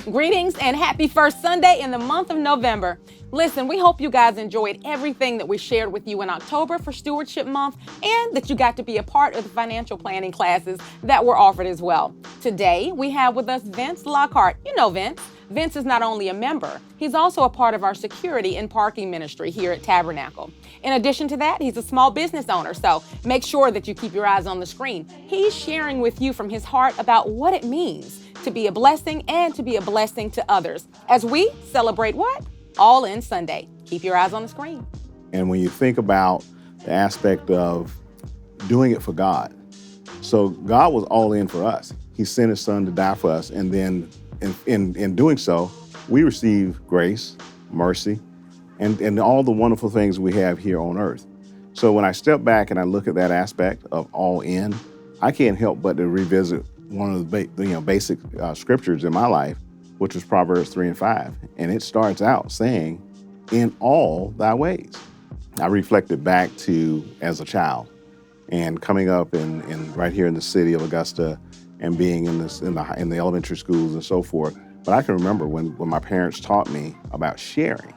Greetings and happy first Sunday in the month of November. Listen, we hope you guys enjoyed everything that we shared with you in October for Stewardship Month and that you got to be a part of the financial planning classes that were offered as well. Today, we have with us Vince Lockhart. You know Vince. Vince is not only a member, he's also a part of our security and parking ministry here at Tabernacle. In addition to that, he's a small business owner, so make sure that you keep your eyes on the screen. He's sharing with you from his heart about what it means to be a blessing and to be a blessing to others as we celebrate what? All In Sunday. Keep your eyes on the screen. And when you think about the aspect of doing it for God, so God was all in for us. He sent his son to die for us, and then in doing so, we receive grace, mercy, and all the wonderful things we have here on earth. So when I step back and I look at that aspect of all in, I can't help but to revisit one of the basic scriptures in my life, which was Proverbs 3:5. And it starts out saying, in all thy ways. I reflected back to as a child and coming up in right here in the city of Augusta and being in the elementary schools and so forth. But I can remember when my parents taught me about sharing.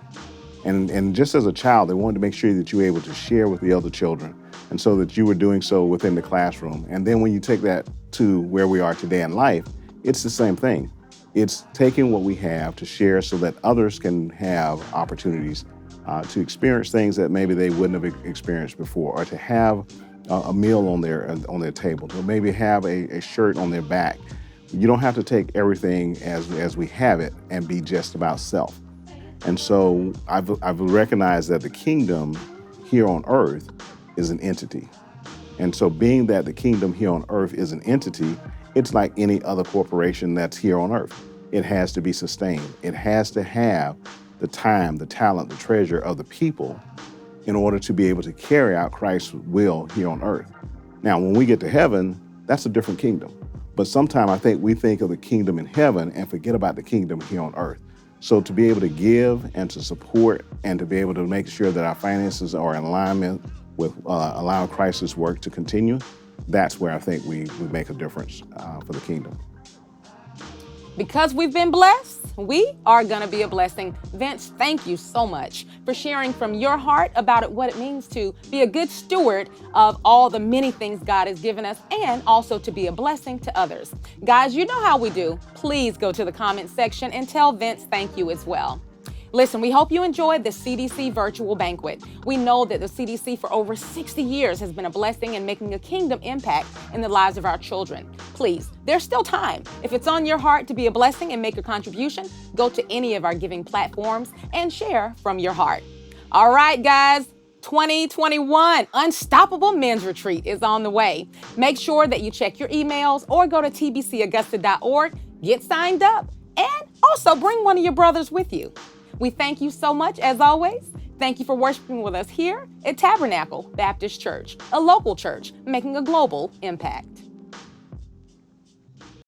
And just as a child, they wanted to make sure that you were able to share with the other children, and so that you were doing so within the classroom. And then when you take that to where we are today in life, it's the same thing. It's taking what we have to share so that others can have opportunities to experience things that maybe they wouldn't have experienced before, or to have a meal on their table, or maybe have a shirt on their back. You don't have to take everything as we have it and be just about self. And so I've recognized that the kingdom here on earth is an entity. And so being that the kingdom here on earth is an entity, it's like any other corporation that's here on earth. It has to be sustained. It has to have the time, the talent, the treasure of the people in order to be able to carry out Christ's will here on earth. Now, when we get to heaven, that's a different kingdom. But sometimes I think we think of the kingdom in heaven and forget about the kingdom here on earth. So to be able to give and to support and to be able to make sure that our finances are in alignment with allowing Christ's work to continue, that's where I think we make a difference for the kingdom. Because we've been blessed, we are going to be a blessing. Vince, thank you so much for sharing from your heart about what it means to be a good steward of all the many things God has given us, and also to be a blessing to others. Guys, you know how we do. Please go to the comment section and tell Vince thank you as well. Listen, we hope you enjoyed the CDC virtual banquet. We know that the CDC for over 60 years has been a blessing in making a kingdom impact in the lives of our children. Please, there's still time. If it's on your heart to be a blessing and make a contribution, go to any of our giving platforms and share from your heart. All right, guys. 2021 Unstoppable Men's Retreat is on the way. Make sure that you check your emails or go to tbcaugusta.org, get signed up, and also bring one of your brothers with you. We thank you so much, as always. Thank you for worshiping with us here at Tabernacle Baptist Church, a local church making a global impact.